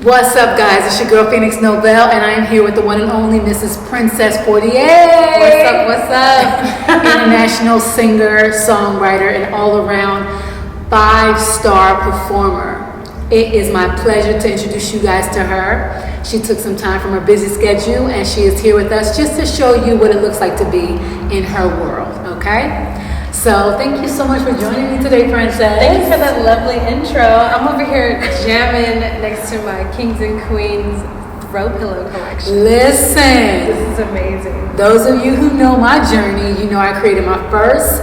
What's up, guys? It's your girl Phoenix Nobel, and I am here with the one and only Mrs. Princess Fortier. What's up? What's up? International singer, songwriter, and all-around 5-star performer. It is my pleasure to introduce you guys to her. She took some time from her busy schedule, and she is here with us just to show you what it looks like to be in her world. Okay? So thank you so much for joining me today, Princess. Thank you for that lovely intro. I'm over here jamming next to my Kings and Queens throw pillow collection. Listen. This is amazing. Those of you who know my journey, you know I created my first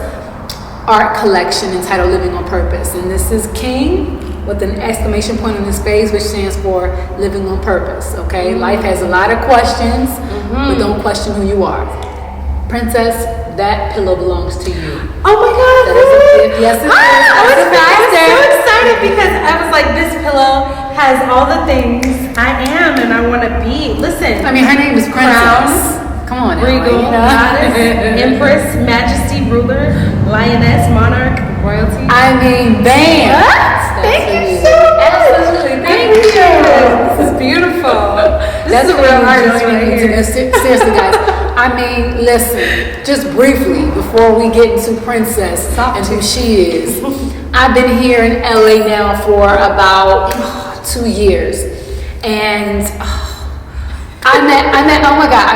art collection entitled Living on Purpose. And this is King with an exclamation point on his face, which stands for living on purpose. Okay? Mm-hmm. Life has a lot of questions, but don't question who you are. Princess, that pillow belongs to you. Oh my God! That is a gift. Yes, it is. I was so excited because I was like, this pillow has all the things I am and I want to be. Listen, I mean, her name is Princess. Come on, regal, goddess, empress, majesty, ruler, lioness, monarch, royalty. I mean, bam! Thank you so much. Absolutely, thank you. This is beautiful. This is a real artist right here. Seriously, guys. I mean, listen, just briefly before we get into Princess and who she is. I've been here in LA now for about 2 years, and I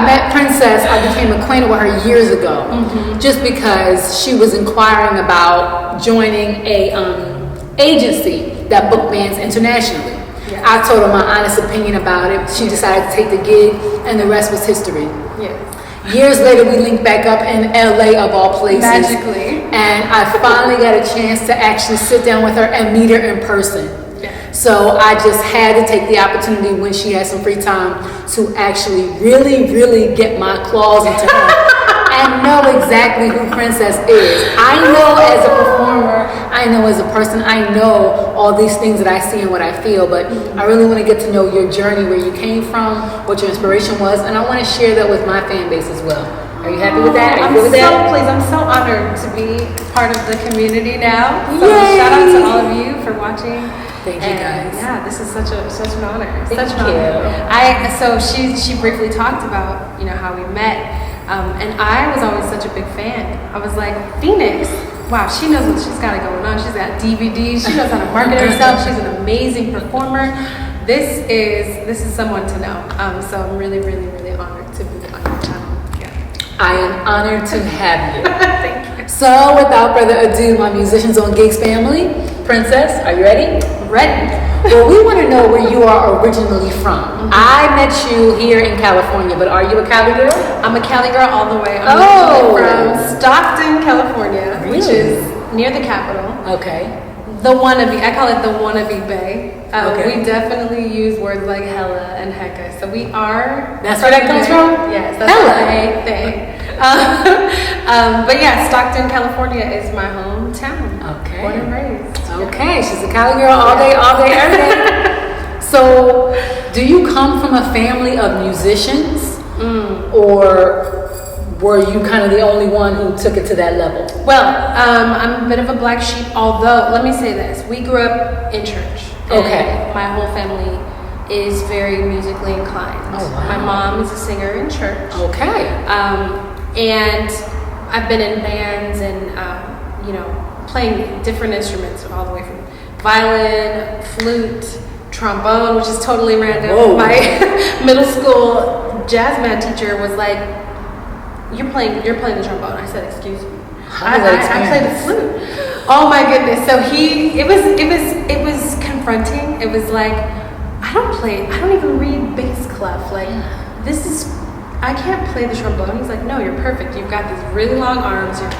met Princess. I became acquainted with her years ago, just because she was inquiring about joining a agency that book bands internationally. Yes. I told her my honest opinion about it. She decided to take the gig, and the rest was history. Yes. Years later, we linked back up in LA of all places. Magically. And I finally got a chance to actually sit down with her and meet her in person. Yeah. So I just had to take the opportunity when she had some free time to actually really get my claws into her and know exactly who Princess is. I know as a performer, I know as a person, I know all these things that I see and what I feel, but I really want to get to know your journey, where you came from, what your inspiration was, and I want to share that with my fan base as well. Are you happy with that? Are you good with that? Pleased. I'm so honored to be part of the community now. So shout out to all of you for watching. Thank you, guys. Yeah, this is such an honor. Thank such an honor. So she briefly talked about how we met. And I was always such a big fan. I was like, Phoenix, wow, she knows what she's got going on. She's got DVDs. She knows how to market herself. She's an amazing performer. This is someone to know. So I'm really honored to be on your channel. Yeah. I am honored to have you. Thank you. So without further ado, my Musicians on Gigs family, Princess, are you ready? Ready. Well, we want to know where you are originally from. I met you here in California, but are you a Cali girl? I'm a Cali girl all the way. I'm originally from Stockton, California, which is near the capital. Okay. The wannabe, I call it the wannabe bay. Okay. We definitely use words like hella and hecka. So we are. That's where that comes from? Yes, that's a thing. But yeah, Stockton, California is my hometown. Okay. Born and raised. Okay, she's a Cali girl all day, every day. So, do you come from a family of musicians? Or were you kind of the only one who took it to that level? Well, I'm a bit of a black sheep, although, let me say this. We grew up in church. Okay. My whole family is very musically inclined. Oh, wow. My mom is a singer in church. Okay. And I've been in bands and, playing different instruments, all the way from violin, flute, trombone, which is totally random. Whoa. My middle school jazz band teacher was like, You're playing the trombone. I said, excuse me. I play the flute. Oh my goodness. So it was confronting. It was like, I don't even read bass clef. Like, I can't play the trombone. He's like, no, you're perfect. You've got these really long arms. You've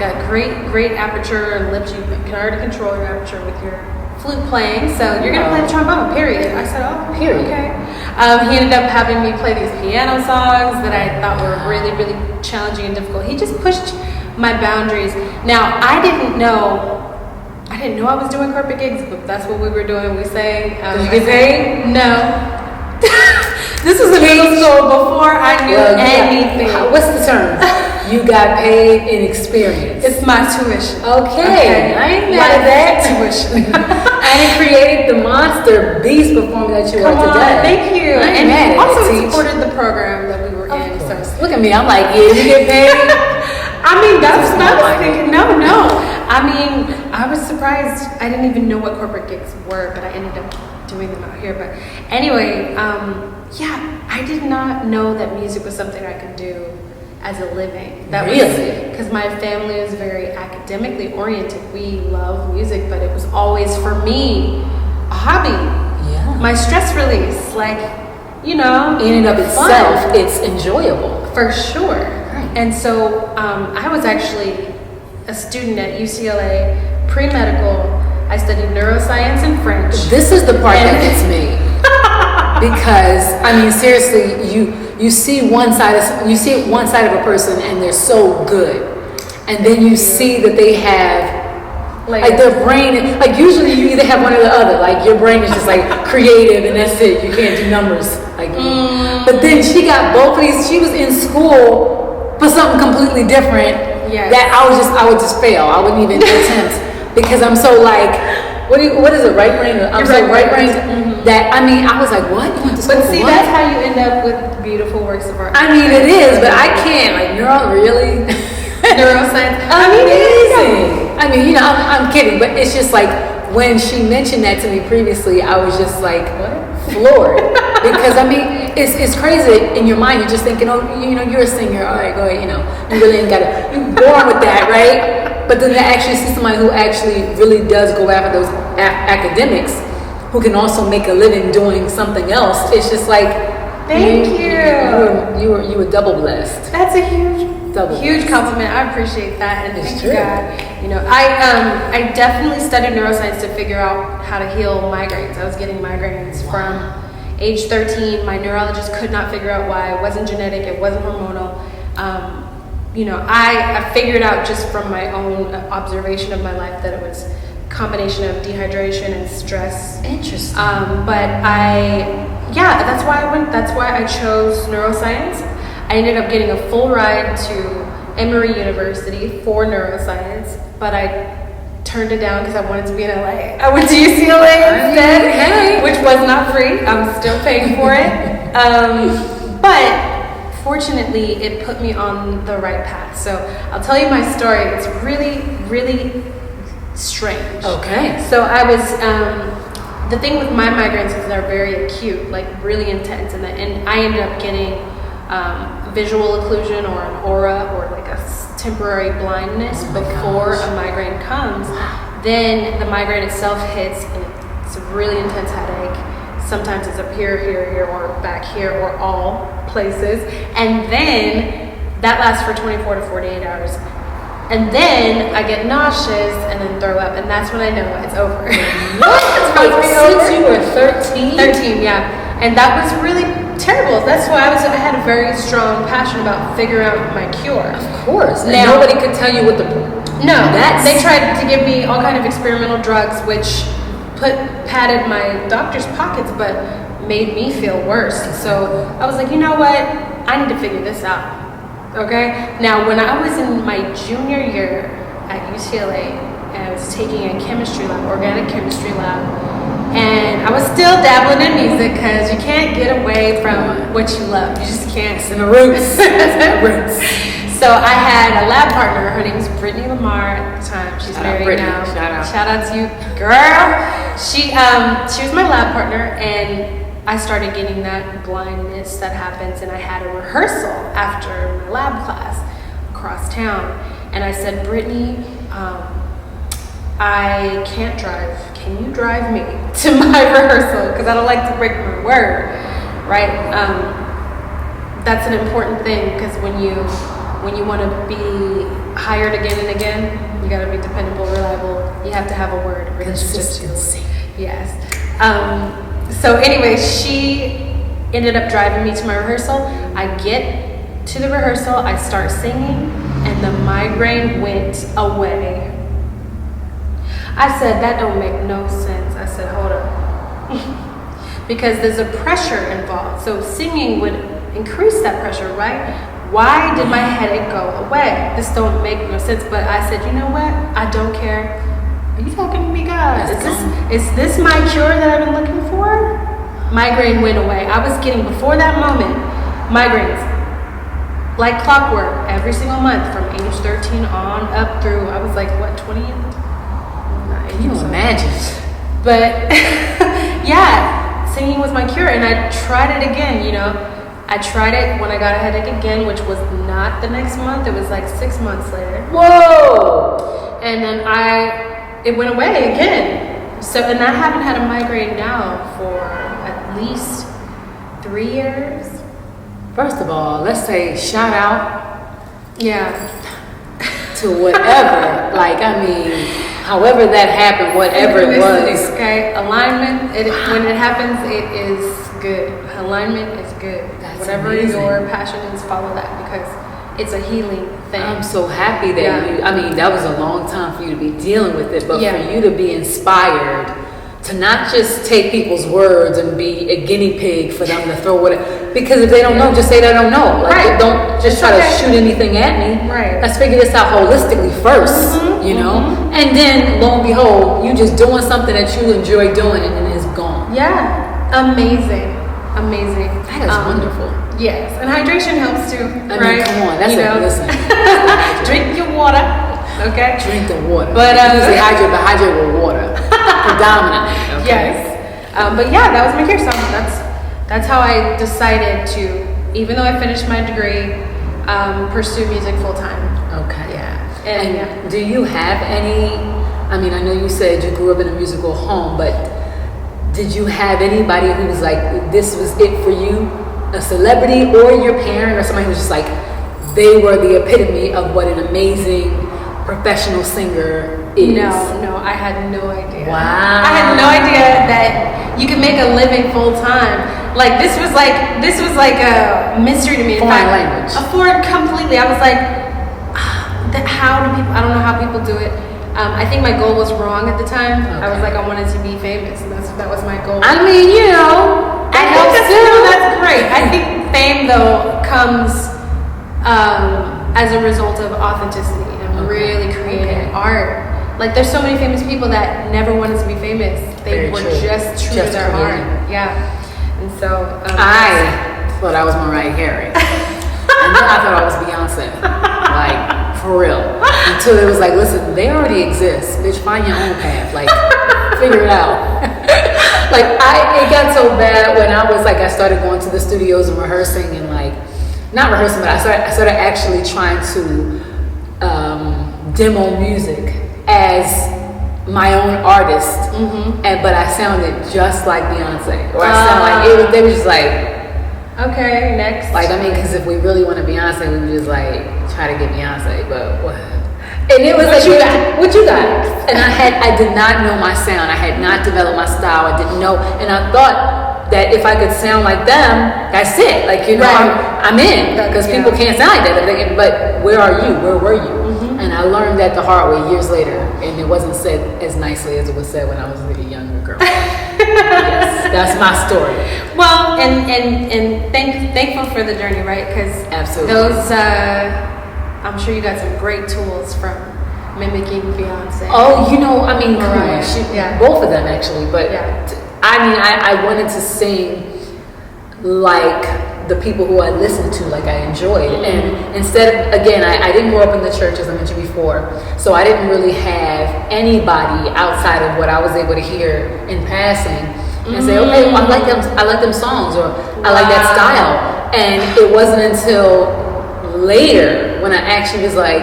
got great aperture and lips. You can already control your aperture with your flute playing. So you're going to play the trombone, period. I said, oh, period. Okay. He ended up having me play these piano songs that I thought were really challenging and difficult. He just pushed my boundaries. Now, I didn't know I was doing corporate gigs, but that's what we were doing. We sang. Did you get paid? No. This was in middle school before I knew anything. What's the term? You got paid in experience. It's my tuition. Okay. I ain't mad at that. Tuition. And it created the monster beast performer that you are today. Thank you. And also it supported the program that we were in. So look at me. I'm like, yeah, you get paid. I mean, that's what I was thinking. No. I mean, I was surprised. I didn't even know what corporate gigs were, but I ended up doing them out here. But anyway, yeah, I did not know that music was something I could do as a living. That really? Because my family is very academically oriented. We love music, but it was always for me a hobby. Yeah. My stress release, like, you know, in and of itself, it's enjoyable. For sure. Right. And so I was actually a student at UCLA, pre-medical. I studied neuroscience and French. This is the part that gets me. Because, I mean, seriously, you see one side of a person and they're so good. And then you see that they have, like their brain, like usually you either have one or the other. Like your brain is just like creative and that's it. You can't do numbers like me. But then she got both of these. She was in school for something completely different. Yes. That I would just fail. I wouldn't even attempt because I'm so like, what is it? Right brain? I'm so right brain. That I mean, I was like, what? You went to school But see, for what? that's how you end up with beautiful works of art. I mean, it is, but I can't. Like neuroscience. Amazing. I mean, you know, I'm kidding, but it's just like when she mentioned that to me previously, I was just like, what? Floored. Because I mean, it's crazy in your mind. You're just thinking, oh, you know, you're a singer. All right, go ahead. You know, you really ain't you're born with that, right? But then to actually see somebody who actually really does go after those academics, who can also make a living doing something else, it's just like, thank you. You were double blessed. That's a huge compliment. I appreciate that, and thank God. You know, I definitely studied neuroscience to figure out how to heal migraines. I was getting migraines from age 13. My neurologist could not figure out why. It wasn't genetic. It wasn't hormonal. You know, I figured out just from my own observation of my life that it was a combination of dehydration and stress. Interesting. But that's why I chose neuroscience. I ended up getting a full ride to Emory University for neuroscience, but I turned it down because I wanted to be in LA. I went to UCLA instead, which was not free. I'm still paying for it. But fortunately, it put me on the right path. So I'll tell you my story. It's really, really strange. Okay. So I was, the thing with my migraines is they're very acute, like really intense. And I ended up getting visual occlusion or an aura or like a temporary blindness before a migraine comes. Then the migraine itself hits and it's a really intense headache. Sometimes it's up here, or back here, or all places. And then that lasts for 24 to 48 hours. And then I get nauseous and then throw up. And that's when I know it's over. Since you were 13? 13, yeah. And that was really terrible. That's why I had a very strong passion about figuring out my cure. Of course. And now, nobody could tell you what the... No. They tried to give me all kind of experimental drugs, which padded my doctor's pockets, but made me feel worse. So I was like, you know what? I need to figure this out. Okay? Now, when I was in my junior year at UCLA, and I was taking a chemistry lab, organic chemistry lab, and I was still dabbling in music because you can't get away from what you love. You just can't. It's in the roots. So I had a lab partner. Her name is Brittany Lamar at the time. She's married now. Shout out to you, girl. She was my lab partner, and I started getting that blindness that happens. And I had a rehearsal after my lab class across town, and I said, Brittany, I can't drive. Can you drive me to my rehearsal? Because I don't like to break my word, right? That's an important thing because when you want to be hired again and again, you got to be dependable, reliable. You have to have a word. Consistency. Yes. So anyway, she ended up driving me to my rehearsal. I get to the rehearsal. I start singing, and the migraine went away. I said, that don't make no sense. I said, hold up. Because there's a pressure involved. So singing would increase that pressure, right? why did my headache go away? This don't make no sense. But I said, you know what? I don't care. Are you talking to me, God? Is this my cure that I've been looking for? Migraine went away. I was getting, before that moment, migraines like clockwork every single month from age 13 on up through, I was like, what, 20? Can you imagine? But yeah, singing was my cure, and I tried it again, you know. I tried it when I got a headache again, which was not the next month. It was like 6 months later. Whoa! And then it went away again. So, and I haven't had a migraine now for at least 3 years. First of all, let's say shout out. Yeah. To whatever, like, I mean, however that happened, whatever it was. Okay, alignment, when it happens, it is good. Alignment is good. That's whatever amazing. your passion is, follow that, because it's a healing thing. I'm so happy that I mean, that was a long time for you to be dealing with it, but for you to be inspired to not just take people's words and be a guinea pig for them to throw whatever, because if they don't know, just say they don't know. Like, don't just try to shoot anything at me. Right. Let's figure this out holistically first, you know? And then, lo and behold, you just doing something that you enjoy doing and then it's gone. Yeah. Amazing. That is wonderful. Yes. And hydration helps too. I mean, come on. That's listen. Drink your water. Okay? Drink the water. But usually hydrate, but hydrate with water. Predominantly. Okay? Yes. But yeah, that was my cure. So that's how I decided to, even though I finished my degree, pursue music full time. Okay. Yeah. And do you have any, I mean, I know you said you grew up in a musical home, but did you have anybody who was like, this was it for you? A celebrity or your parent or somebody who was just like, they were the epitome of what an amazing professional singer is? No, I had no idea. Wow. I had no idea that you could make a living full time. Like this was like a mystery to me. Foreign language. A foreign completely. I was like, how do people? I don't know how people do it. I think my goal was wrong at the time. Okay. I was like, I wanted to be famous, and that was my goal. I mean, you know, that's great. I think fame though comes as a result of authenticity and really creating art. Like there's so many famous people that never wanted to be famous. They were just true to their heart. Yeah. And so I thought I was Mariah Carey. And then I thought I was Beyonce. Like, for real. Until it was like, listen, they already exist. Bitch, find your own path. Like, figure it out. Like, it got so bad when I started going to the studios and rehearsing and like, not rehearsing, but I started actually trying to demo music as my own artist, but I sounded just like Beyonce, or I sound like they were just like, okay, next. Like, I mean, because if we really want to Beyonce, we would just like try to get Beyonce, but what? And it was what you got? And I did not know my sound. I had not developed my style. I didn't know, and I thought that if I could sound like them, that's it. Like, you know, I'm in, because people can't sound like that. But where are you? Where were you? And I learned that the hard way years later, and it wasn't said as nicely as it was said when I was a younger girl. Yes, that's my story. Well, and thankful for the journey, right? Because absolutely, those I'm sure you got some great tools from mimicking Beyonce. Oh, you know, I mean, come on, both of them actually. But I mean, I wanted to sing like the people who I listened to, like I enjoyed. And instead, again, I didn't grow up in the church, as I mentioned before, so I didn't really have anybody outside of what I was able to hear in passing and say, okay, well, I like them songs, or I like that style. And it wasn't until later when I actually was like,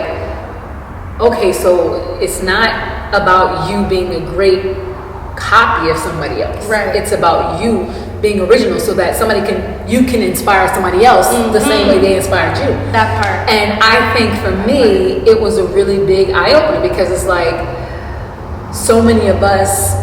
okay, so it's not about you being a great copy of somebody else. Right. It's about you being original, so that you can inspire somebody else the same way they inspired you. That part. And I think for me, it was a really big eye-opener, because it's like so many of us,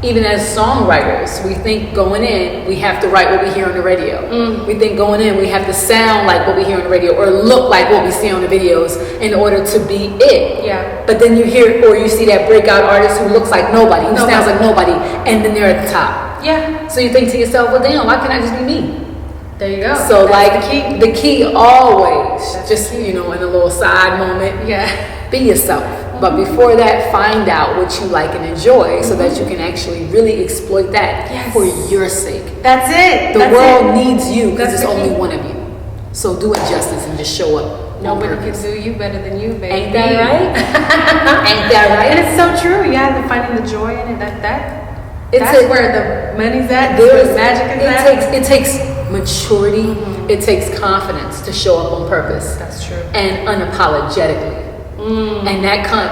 even as songwriters, we think going in, we have to write what we hear on the radio. We think going in, we have to sound like what we hear on the radio, or look like what we see on the videos in order to be it. Yeah. But then you hear, or you see that breakout artist who looks like nobody, who sounds like nobody, and then they're at the top. Yeah. So you think to yourself, well, damn, why can't I just be me? There you go. So That's the key always, just, in a little side moment, be yourself. But before that, find out what you like and enjoy so that you can actually really exploit that for your sake. That's it. The world needs you because there's only one of you. So do it justice and just show up. Nobody can do you better than you, baby. Ain't that right? Ain't that right? And it's so true. Yeah, finding the joy in it. That's where the money's at. Where the magic is at. It takes maturity. It takes confidence to show up on purpose. That's true. And unapologetically. And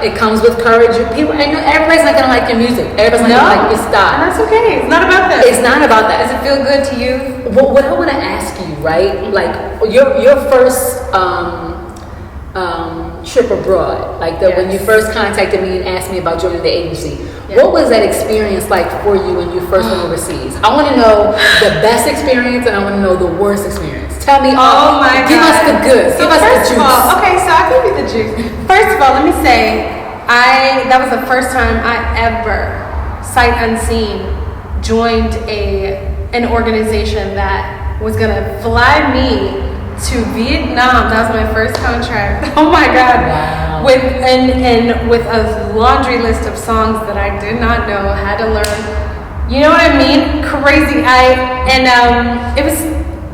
it comes with courage. Everybody's not gonna like your music. Everybody's not gonna like your style. And that's okay. It's not about that. It's not about that. Does it feel good to you? What I want to ask you, right? Like your first trip abroad, like when you first contacted me and asked me about joining the agency. What was that experience like for you when you first went overseas? I want to know the best experience and I want to know the worst experience. Tell me all. Give us the good. Give us the juice. So I'll give you the juice. First of all, let me say, that was the first time I ever, sight unseen, joined an organization that was gonna fly me to Vietnam. That was my first contract. Oh my God. Wow. With a laundry list of songs that I did not know, had to learn. You know what I mean? Crazy. It was.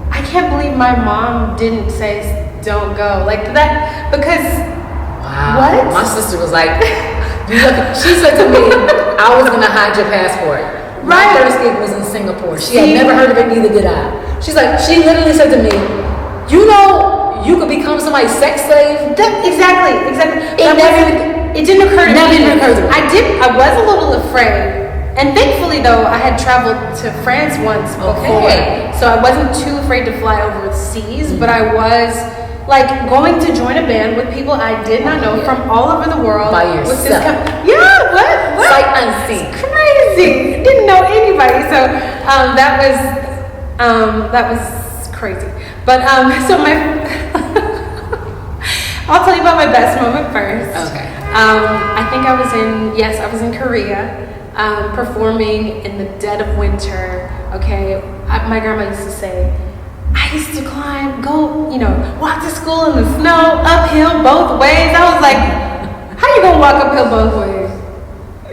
I can't believe my mom didn't say don't go like that because. Wow. What? My sister was like, she said to me, I was gonna hide your passport. My first gig was in Singapore. She had never heard of it, neither did I. She literally said to me, you could become somebody's sex slave. Exactly. It didn't occur to me. Never occurred to me. I was a little afraid. And thankfully, though, I had traveled to France once before. So I wasn't too afraid to fly overseas, but I was going to join a band with people I did not know from all over the world. By yourself. What? Sight unseen. It's crazy. Didn't know anybody. So that was crazy. But so I'll tell you about my best moment first. Okay. I think I was in Korea, performing in the dead of winter. Okay, my grandma used to say, I used to walk to school in the snow, uphill both ways. I was like, how you gonna walk uphill both ways?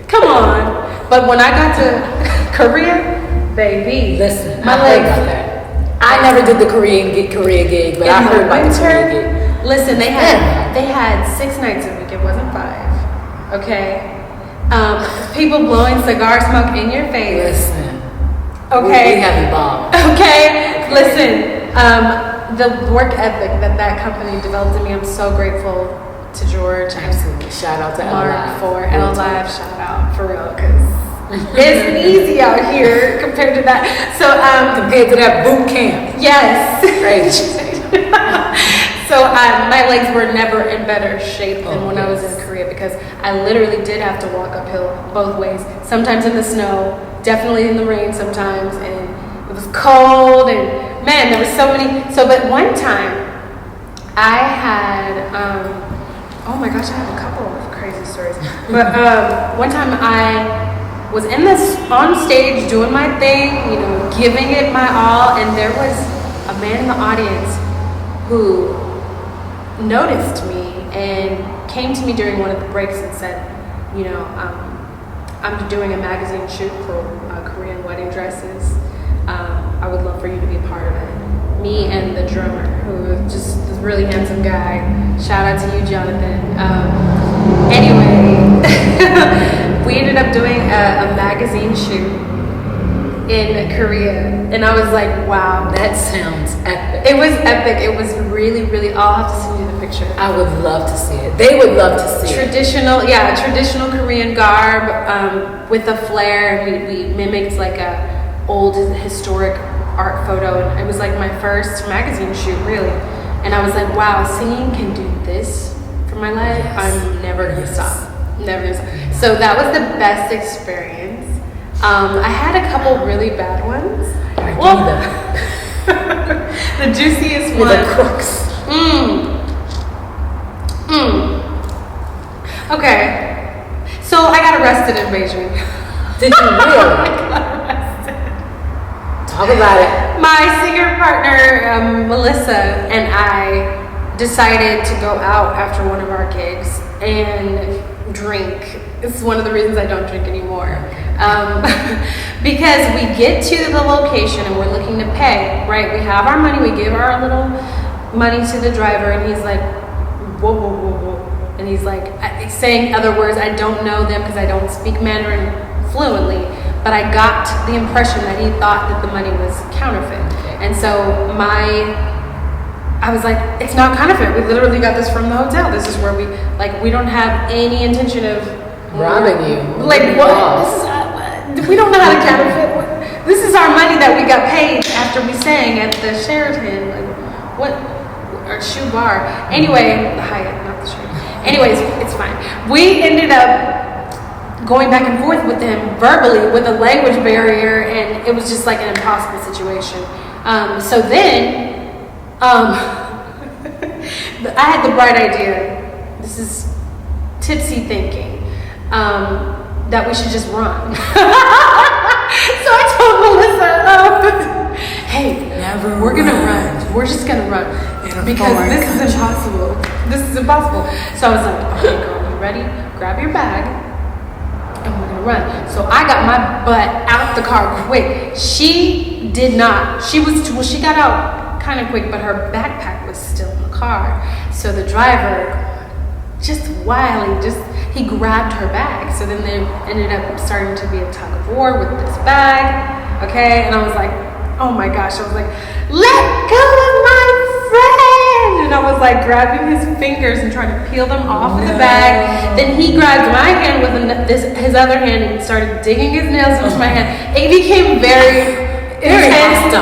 Come on. But when I got to Korea, baby, listen, my I legs. heard about that. I never did the Korea gig, but I heard about the Korea gig. Listen, they had 6 nights a week. It wasn't 5. Okay. People blowing cigar smoke in your face. Listen. Okay. We have evolved. Okay. Listen. The work ethic that company developed in me, I'm so grateful to George. Absolutely. Shout out to Mark for L Live. Shout out for real, because it's easy out here compared to that. So compared to that boot camp. Yes. Crazy. So my legs were never in better shape than when I was in Korea because I literally did have to walk uphill both ways. Sometimes in the snow, definitely in the rain sometimes, and it was cold, and man, there were so many. But one time, I had, oh my gosh, I have a couple of crazy stories. But one time I was on stage doing my thing, giving it my all, and there was a man in the audience who noticed me and came to me during one of the breaks and said, I'm doing a magazine shoot for Korean wedding dresses. I would love for you to be a part of it. Me and the drummer, who was just this really handsome guy. Shout out to you, Jonathan. Anyway, we ended up doing a magazine shoot in Korea, and I was like, wow, that sounds epic. It was epic. It was really, really. I'll have to send you the picture. I would love to see it. They would love to see it. Traditional Korean garb with a flair. We mimicked like a old historic art photo, and it was like my first magazine shoot, really. And I was like, wow, singing can do this for my life. Yes. I'm never gonna stop. Never gonna stop. So that was the best experience. I had a couple really bad ones. The juiciest one. The crooks. Okay. So I got arrested in Beijing. Did you really? I got arrested. Talk about it. My singer partner, Melissa, and I decided to go out after one of our gigs and drink. This is one of the reasons I don't drink anymore. Because we get to the location and we're looking to pay, right? We have our money, we give our little money to the driver, and he's like, whoa, whoa, whoa, whoa. And he's like, saying other words. I don't know them because I don't speak Mandarin fluently, but I got the impression that he thought that the money was counterfeit. And so I was like, it's not counterfeit. We literally got this from the hotel. This is where we don't have any intention of robbing you. Like, what? We don't know how to counterfeit. This is our money that we got paid after we sang at the Sheraton. Like, what? Or Shoe Bar. Anyway, the Hyatt, not the Sheraton. Anyways, it's fine. We ended up going back and forth with him verbally with a language barrier, and it was just like an impossible situation. So then, I had the bright idea. This is tipsy thinking. That we should just run. So I told Melissa, hey, we're gonna run. We're just gonna run because this is impossible. This is impossible. So I was like, okay, girl, you ready? Grab your bag, and we're gonna run. So I got my butt out the car quick. She did not. She got out kind of quick, but her backpack was still in the car. So the driver, just wildly, he grabbed her bag. So then there ended up starting to be a tug of war with this bag. Okay, and I was like, oh my gosh, I was like, let go of my friend! And I was like grabbing his fingers and trying to peel them off of the bag. Then he grabbed my hand with his other hand and started digging his nails into my hand. It became very intense.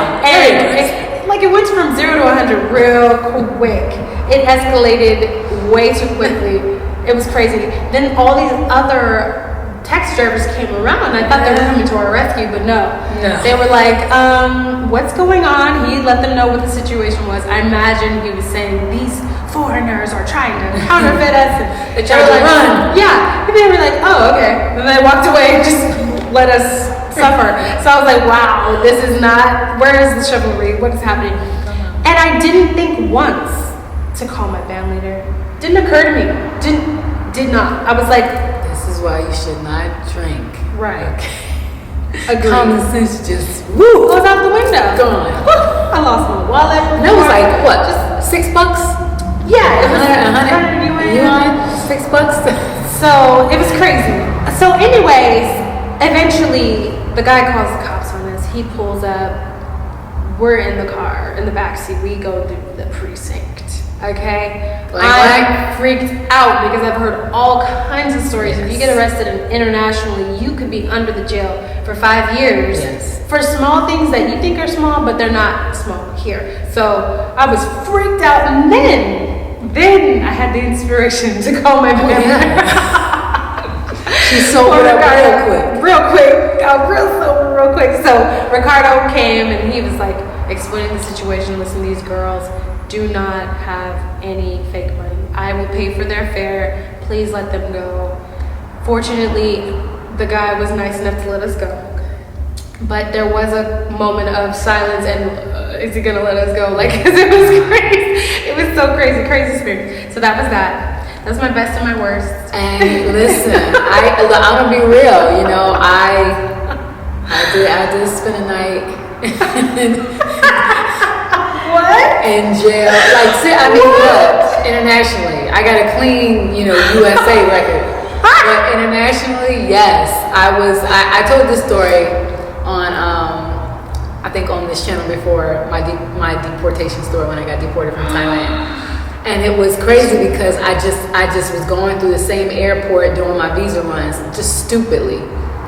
Like it went from 0 to 100 real quick. It escalated way too quickly. It was crazy. Then all these other taxi drivers came around. I thought they were coming to our rescue, but no. They were like, what's going on? He let them know what the situation was. I imagine he was saying these foreigners are trying to counterfeit us. And they tried to run. Yeah. And they were like, oh, okay. And they walked away and just let us suffer. So I was like, wow, this is not, where is the chivalry? What is happening? And I didn't think once to call my band leader. Didn't occur to me. Did not. I was like, this is why you should not drink. Right. Okay. Common sense just goes out the window. Gone. I lost my wallet. And it was like what? Just $6? Yeah, it was $100 $6. So it was crazy. So anyways, eventually the guy calls the cops on us. He pulls up. We're in the car, in the backseat. We go to the precinct. Okay, I'm freaked out because I've heard all kinds of stories. Yes. If you get arrested internationally, you could be under the jail for 5 years for small things that you think are small, but they're not small here. So I was freaked out, and then I had the inspiration to call my band. She sobered up real quick. Got real sober real quick. So Ricardo came and he was like explaining the situation. Listen, these girls do not have any fake money. I will pay for their fare. Please let them go. Fortunately, the guy was nice enough to let us go. But there was a moment of silence and is he gonna let us go? Like, cause it was crazy. It was so crazy experience. So that was that. That was my best and my worst. And listen, I'm gonna be real. You know, I did spend a night. What? In jail. Like, look, internationally, I got a clean, USA record. But internationally, yes, I told this story on, I think on this channel before, my deportation story when I got deported from Thailand. And it was crazy because I just was going through the same airport doing my visa runs, just stupidly.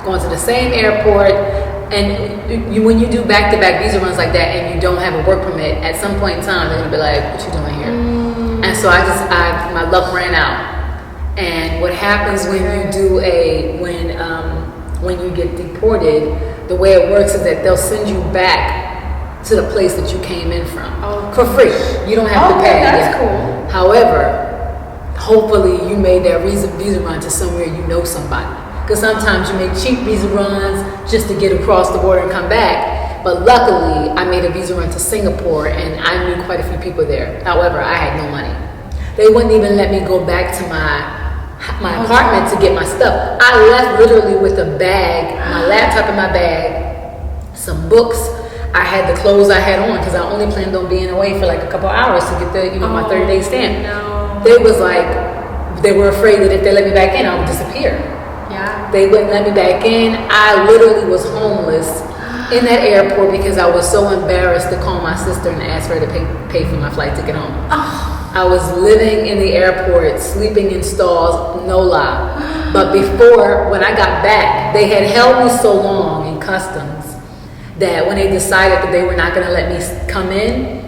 Going to the same airport. And when you do back-to-back visa runs like that and you don't have a work permit, at some point in time, they're going to be like, what you doing here? And so my luck ran out. And what happens when you do when you get deported, the way it works is that they'll send you back to the place that you came in from for free. You don't have to pay. That's cool. However, hopefully you made that visa run to somewhere you know somebody. Because sometimes you make cheap visa runs just to get across the border and come back. But luckily, I made a visa run to Singapore, and I knew quite a few people there. However, I had no money. They wouldn't even let me go back to my apartment to get my stuff. I left literally with a bag, my laptop in my bag, some books. I had the clothes I had on because I only planned on being away for like a couple hours to get the, my 30-day stamp. No. They was like, they were afraid that if they let me back in, I would disappear. Yeah. They wouldn't let me back in. I literally was homeless in that airport because I was so embarrassed to call my sister and ask her to pay for my flight ticket home. I was living in the airport, sleeping in stalls, no lie. But before, when I got back, they had held me so long in customs that when they decided that they were not going to let me come in,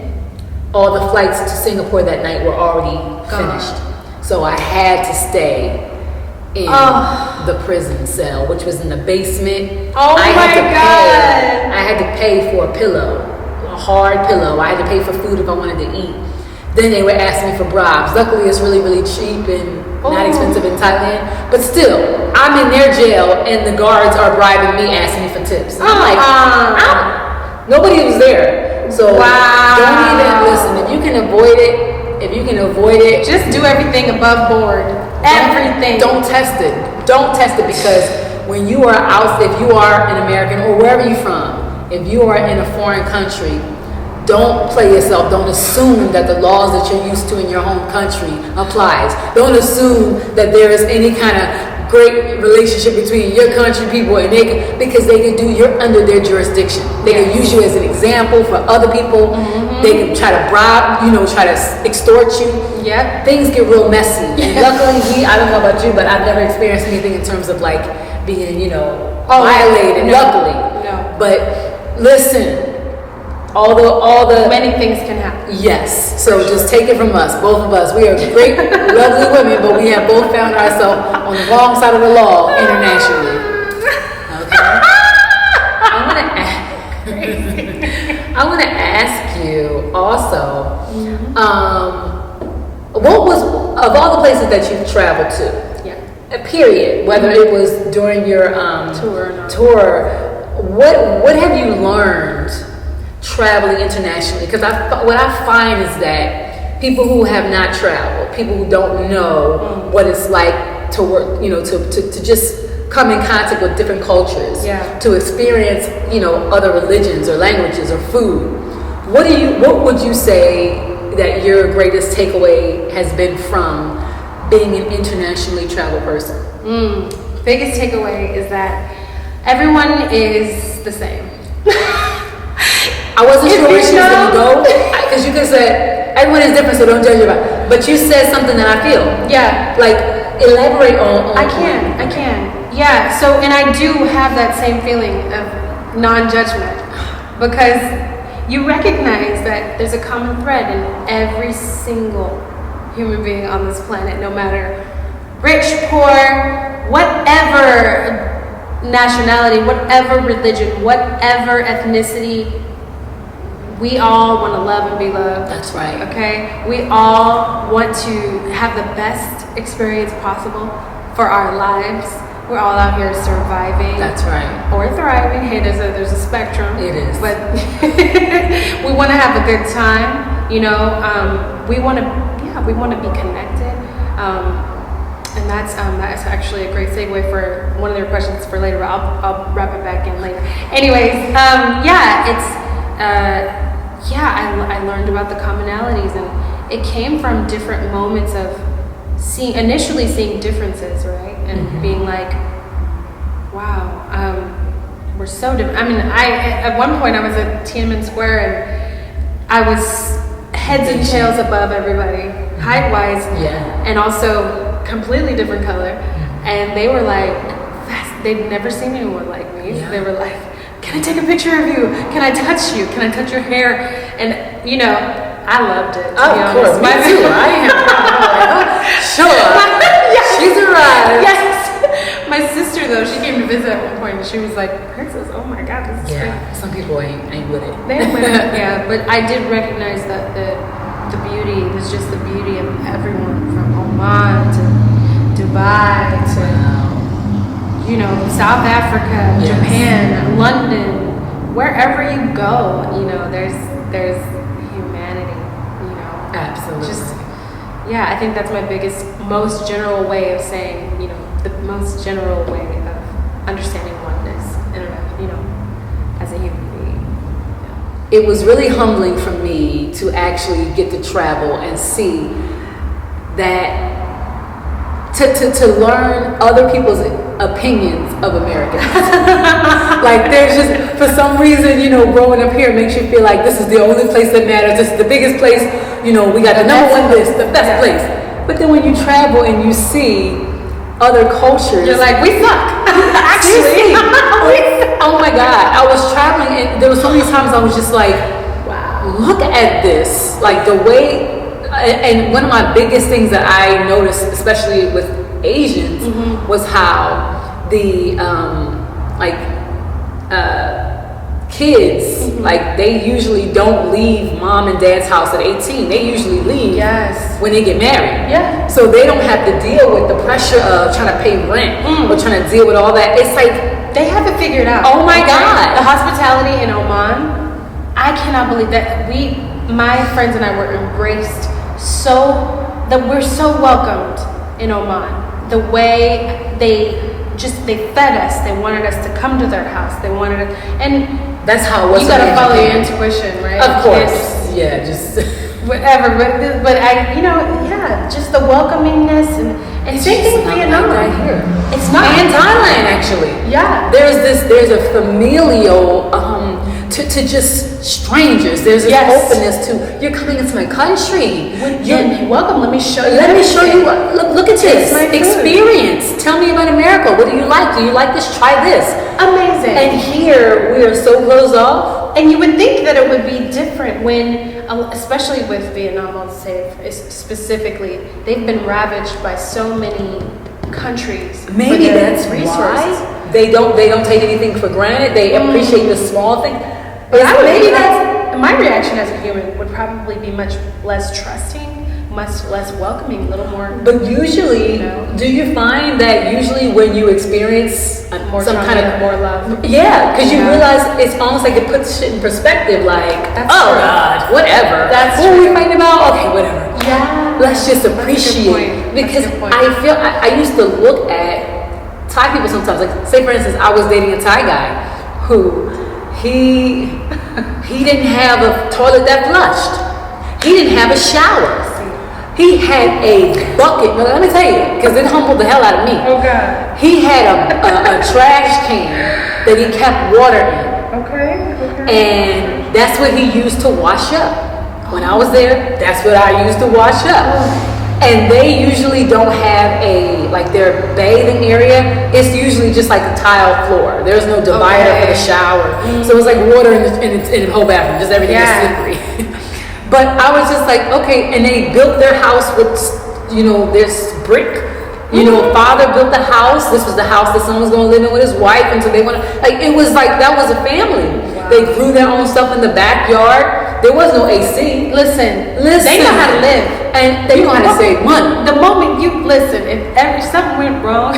all the flights to Singapore that night were already finished. So I had to stay in the prison cell, which was in the basement. I had to pay for a pillow, a hard pillow. I had to pay for food if I wanted to eat. Then they would ask me for bribes. Luckily, it's really, really cheap and not expensive in Thailand. But still, I'm in their jail and the guards are bribing me, asking me for tips. And I'm like, nobody was there. So don't even listen. If you can avoid it, just do everything above board. Everything. Don't test it. Don't test it, because when you are out, if you are an American or wherever you're from, if you are in a foreign country, don't play yourself. Don't assume that the laws that you're used to in your home country applies. Don't assume that there is any kind of great relationship between your country people and because you're under their jurisdiction. They can use you as an example for other people. They can try to bribe, try to extort you. Things get real messy. And luckily, I don't know about you, but I've never experienced anything in terms of like being, violated. Luckily. No. But listen. All the many things can happen. Yes. So just take it from us, both of us. We are great, lovely women, but we have both found ourselves on the wrong side of the law internationally. Okay. I want to ask you also. What was, of all the places that you've traveled to? Period. Whether it was during your tour, what have you learned traveling internationally? Because what I find is that people who have not traveled, people who don't know what it's like to work, to just come in contact with different cultures, to experience, other religions or languages or food. What would you say that your greatest takeaway has been from being an internationally traveled person? Biggest takeaway is that everyone is the same. I wasn't sure where she was going to go, because you could say everyone is different, so don't judge about it. But you said something that I feel. Like, elaborate on. I can. Yeah. So, and I do have that same feeling of non-judgment, because you recognize that there's a common thread in every single human being on this planet, no matter rich, poor, whatever nationality, whatever religion, whatever ethnicity. We all want to love and be loved. That's right. Okay? We all want to have the best experience possible for our lives. We're all out here surviving. That's right. Or thriving. Hey, there's a spectrum. It is. But we want to have a good time. We want to be connected. And that's actually a great segue for one of their questions for later. But I'll wrap it back in later. Anyways, I learned about the commonalities, and it came from different moments of initially seeing differences, right? And being like, wow, we're so different. I mean, at one point I was at Tiananmen Square and I was heads and tails above everybody, height-wise, and also completely different color. And they were like, they'd never seen anyone like me. So they were like, can I take a picture of you? Can I touch you? Can I touch your hair? And I loved it. Of course, me too. I am sure. She's arrived. Yes. My sister though, she came to visit at one point and she was like, Princess, oh my God, this is great. Some people ain't with it. They ain't with it. Yeah, but I did recognize that the beauty was just the beauty of everyone from Oman to Dubai to South Africa, Japan, London, wherever you go, you know, there's humanity, you know. Absolutely. Yeah, I think that's my most general way of saying, you know, the most general way of understanding oneness, you know, as a human being. Yeah. It was really humbling for me to actually get to travel and see that, to learn other people's opinions of Americans. Like, there's just, for some reason, you know, growing up here makes you feel like this is the only place that matters, this is the biggest place, you know, we got the number one list, the best place. But then when you travel and you see other cultures, you're like, we suck. Actually. Oh my God. I was traveling and there were so many times I was just like, wow, look at this. Like the way, and one of my biggest things that I noticed, especially with Asians, was how the kids, like they usually don't leave mom and dad's house at 18. They usually leave when they get married. Yeah. So they don't have to deal with the pressure of trying to pay rent or trying to deal with all that. It's like they have it figured out. Oh my God. The hospitality in Oman, I cannot believe that my friends and I were embraced that we're so welcomed in Oman. The way they fed us, they wanted us to come to their house, they wanted us, and that's how it was. You gotta follow your intuition, right? Of course. Yeah, just whatever. But I, you know, yeah, just the welcomingness and same thing with Vietnam. Right here. It's not. And Thailand, actually. Yeah. There's a familial to just strangers. There's this openness to, you're coming into my country. You're welcome. Let me show you. Look at this experience. Tell me about America. What do you like? Do you like this? Try this. Amazing. And here we are so closed off. And you would think that it would be different when, especially with Vietnam, I'll say specifically, they've been ravaged by so many countries. Maybe that's why they don't take anything for granted. They appreciate the small things. But my reaction as a human would probably be much less trusting, much less welcoming, a little more. But usually, do you find that usually when you experience more love? Yeah, because you realize it's almost like it puts shit in perspective. Like, God, whatever. That's what are we fighting about? Okay, whatever. Yeah. Let's just appreciate. Because I feel I used to look at Thai people sometimes. Like, say for instance, I was dating a Thai guy who he didn't have a toilet that flushed. He didn't have a shower. He had a bucket. Let me tell you, because it humbled the hell out of me. Oh God. He had a trash can that he kept water in. Okay. And that's what he used to wash up. When I was there, that's what I used to wash up. And they usually don't have their bathing area. It's usually just like a tile floor. There's no divider for the shower. So it's like water in the whole bathroom. Just everything is slippery. But I was just like, okay. And they built their house with, this brick. Father built the house. This was the house that someone was going to live in with his wife until they went. It was like that was a family. Wow. They grew their own stuff in the backyard. There was no AC. Listen. They know how to live. And they know how to save money. The moment you listen, if something went wrong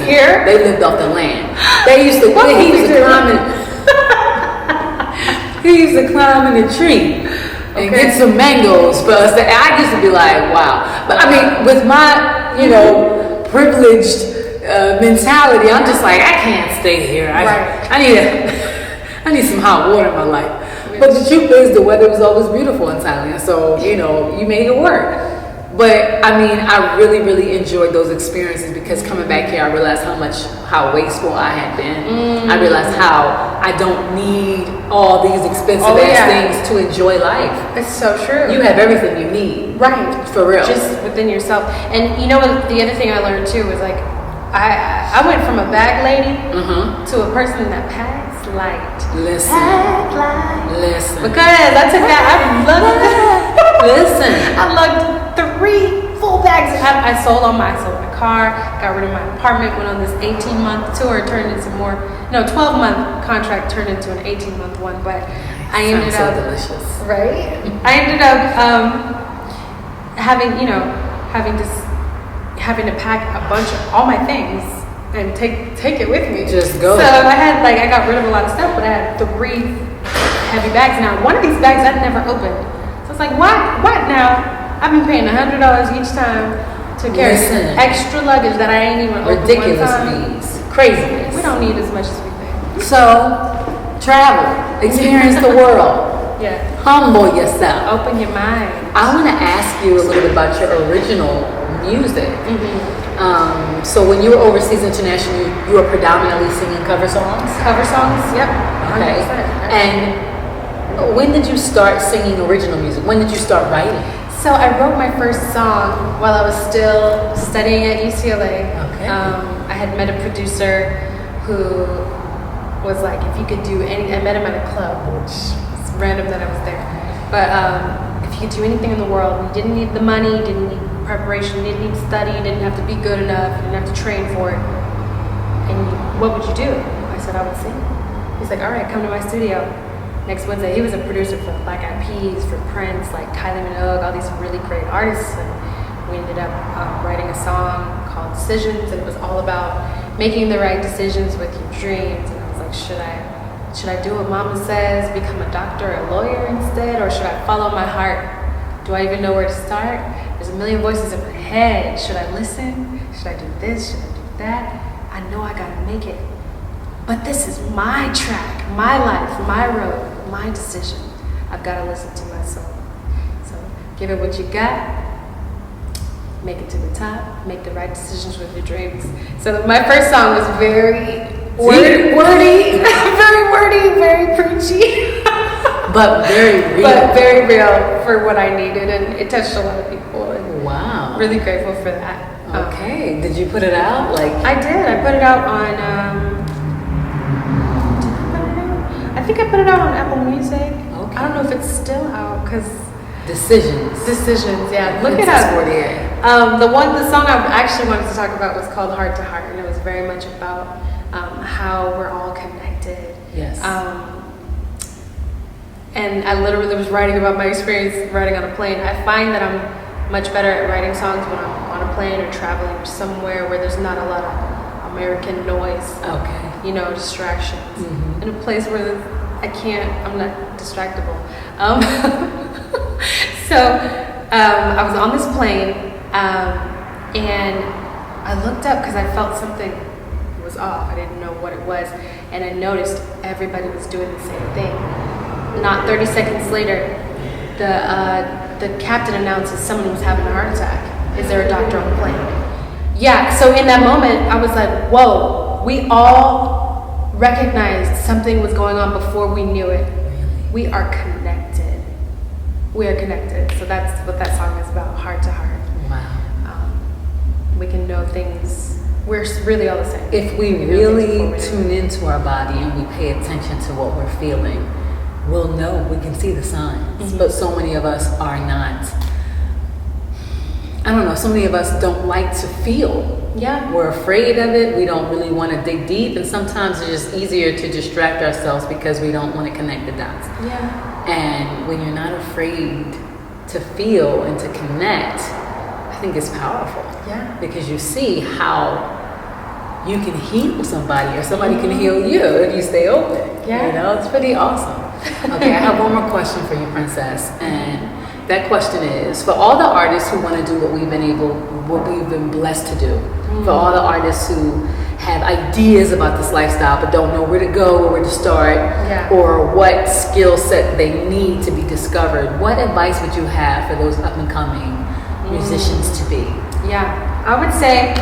here, they lived off the land. He used to climb in a tree and get some mangoes for us. I used to be like, wow. But I mean, with my, privileged mentality, I'm just like, I can't stay here. I need some hot water in my life. But the truth is, the weather was always beautiful in Thailand, so you made it work. But I mean, I really, really enjoyed those experiences because coming back here, I realized how wasteful I had been. I realized how I don't need all these expensive things to enjoy life. It's so true. You have everything you need, right? For real, just within yourself. And the other thing I learned too was like, I went from a bag lady to a person that packs light. Listen. Because I took that. I lugged 3 full bags. I sold my car, got rid of my apartment, went on this 18-month tour, turned into 12-month contract turned into an 18-month one. But I ended up delicious, right? I ended up having to pack a bunch of all my things and take it with me. Just go. So I got rid of a lot of stuff, but I had 3 heavy bags now. One of these bags I'd never opened. So it's like, what now? I've been paying $100 each time to carry extra luggage that I ain't even opened. Ridiculous fees. Craziness. We don't need as much as we think. So, travel. Experience the world. Yeah. Humble yourself. Open your mind. I want to ask you a little bit about your original music. So when you were overseas internationally, you were predominantly singing cover songs? Cover songs, yep. Okay. 100%. And when did you start singing original music? When did you start writing? So I wrote my first song while I was still studying at UCLA. Okay. I had met a producer who was like, if you could do I met him at a club, which is random that I was there. But if you could do anything in the world, you didn't need the money, you didn't need preparation, you didn't need to study, you didn't have to be good enough, you didn't have to train for it. And what would you do? I said, I would sing. He's like, all right, come to my studio next Wednesday. He was a producer for Black Eyed Peas, for Prince, like Kylie Minogue, all these really great artists. And we ended up writing a song called Decisions, and it was all about making the right decisions with your dreams. And I was like, should I do what mama says, become a doctor or a lawyer instead, or should I follow my heart? Do I even know where to start? There's a million voices in my head. Should I listen? Should I do this? Should I do that? I know I gotta make it. But this is my track, my life, my road, my decision. I've gotta listen to my soul. So give it what you got. Make it to the top. Make the right decisions with your dreams. So my first song was very wordy, very wordy, very preachy. But very real. But very real for what I needed, and it touched a lot of people. And wow. Really grateful for that. Okay. Did you put it out? I did. I put it out on. I think I put it out on Apple Music. Okay. I don't know if it's still out because. Decisions. Yeah. Look it Princess up. Fortier. The song I actually wanted to talk about was called Heart to Heart, and it was very much about how we're all connected. Yes. And I literally was writing about my experience writing on a plane. I find that I'm much better at writing songs when I'm on a plane or traveling or somewhere where there's not a lot of American noise. Okay. Distractions. Mm-hmm. In a place where I'm not distractible. So I was on this plane and I looked up because I felt something was off. I didn't know what it was. And I noticed everybody was doing the same thing. Not 30 seconds later, the captain announces someone was having a heart attack. Is there a doctor on the plane? Yeah, so in that moment, I was like, whoa, we all recognized something was going on before we knew it. We are connected. We are connected. So that's what that song is about, heart to heart. Wow. We can know things. We're really all the same. If we really tune into our body and we pay attention to what we're feeling, we'll know, we can see the signs. Mm-hmm. But so many of us are not. I don't know, so many of us don't like to feel. Yeah. We're afraid of it. We don't really want to dig deep. And sometimes it's just easier to distract ourselves because we don't want to connect the dots. Yeah. And when you're not afraid to feel and to connect, I think it's powerful. Yeah. Because you see how you can heal somebody or somebody can heal you if you stay open. Yeah. It's pretty awesome. Okay, I have one more question for you, Princess. And that question is, for all the artists who want to do what we've been blessed to do, for all the artists who have ideas about this lifestyle but don't know where to go or where to start, or what skill set they need to be discovered, what advice would you have for those up and coming musicians to be? Yeah, I would say,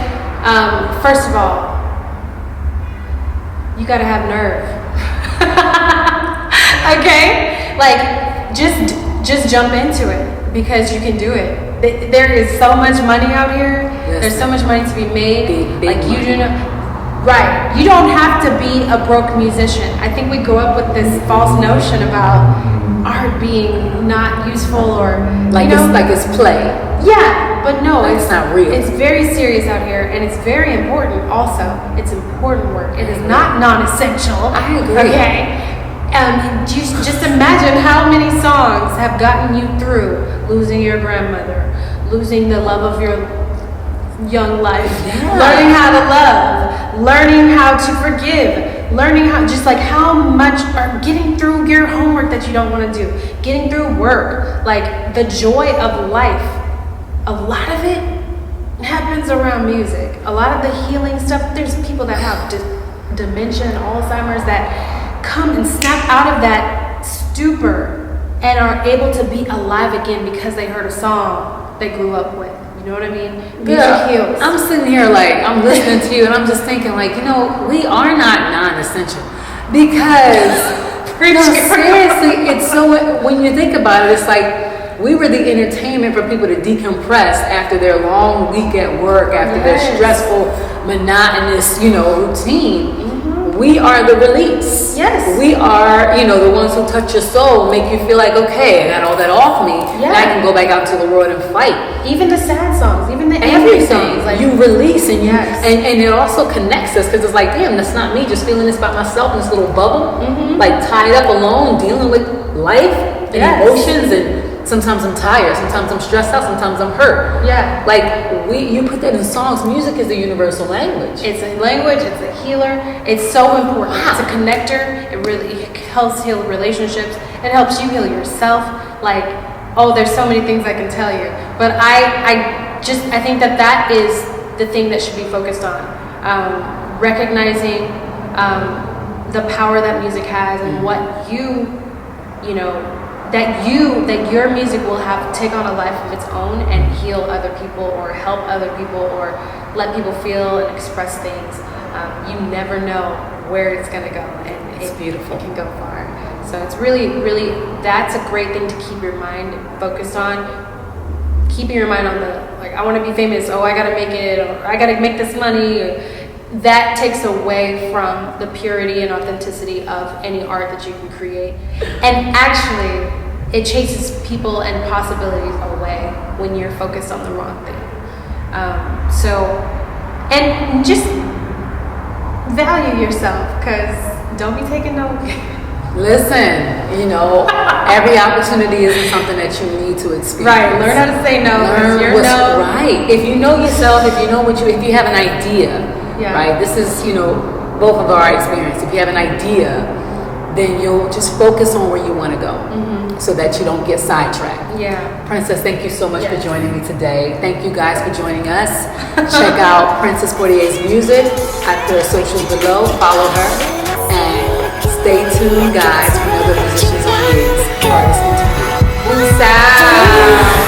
first of all, you gotta have nerve. Okay? Like, just jump into it because you can do it. There is so much money out here. Yes. There's so much money to be made. Big like, you money. do know. Right. You don't have to be a broke musician. I think we grow up with this false notion about art being not useful or like it's play. Yeah, but no, it's not real. It's very serious out here, and it's very important. Also, it's important work. It is not non-essential. I agree. Okay. Just imagine how many songs have gotten you through losing your grandmother, losing the love of your young life. Yeah. Learning how to love, learning how to forgive, learning how, just like how much, or getting through your homework that you don't want to do, getting through work, like the joy of life. A lot of it happens around music. A lot of the healing stuff, there's people that have dementia and Alzheimer's that come and snap out of that stupor and are able to be alive again because they heard a song they grew up with. You know what I mean? Music heals. I'm sitting here like, I'm listening to you and I'm just thinking like, you know, we are not non-essential because, seriously, it's so, when you think about it, it's like, we were the entertainment for people to decompress after their long week at work, after their stressful, monotonous, routine. We are the release. Yes. We are, the ones who touch your soul, make you feel like, okay, I got all that off me. Yeah. And I can go back out to the world and fight. Even the sad songs, even the angry songs. Like, you release and and it also connects us because it's like, damn, that's not me just feeling this by myself in this little bubble. Like tied up alone, dealing with life and emotions, and sometimes I'm tired, sometimes I'm stressed out, sometimes I'm hurt. Yeah. Like you put that in songs. Music is a universal language. It's a language, it's a healer. It's so important. It's a connector. It really helps heal relationships. It helps you heal yourself. Like, oh, there's so many things I can tell you. But I think that is the thing that should be focused on. Recognizing the power that music has and what that your music will take on a life of its own and heal other people or help other people or let people feel and express things. You never know where it's going to go, and it's beautiful. It can go far. So it's really, really, that's a great thing to keep your mind focused on. Keeping your mind on I want to be famous, I got to make it, or I got to make this money. That takes away from the purity and authenticity of any art that you can create. And actually, it chases people and possibilities away when you're focused on the wrong thing. And just value yourself, because don't be taking no. Listen, every opportunity isn't something that you need to experience. Right, learn how to say no. Learn what's right. If you know yourself, if you know if you have an idea, right? This is, both of our experience. If you have an idea, then you'll just focus on where you want to go so that you don't get sidetracked. Yeah. Princess, thank you so much for joining me today. Thank you guys for joining us. Check out Princess Fortier's music at their socials below. Follow her. And stay tuned, guys, for another Musicians on Gigs artist interview. Peace out.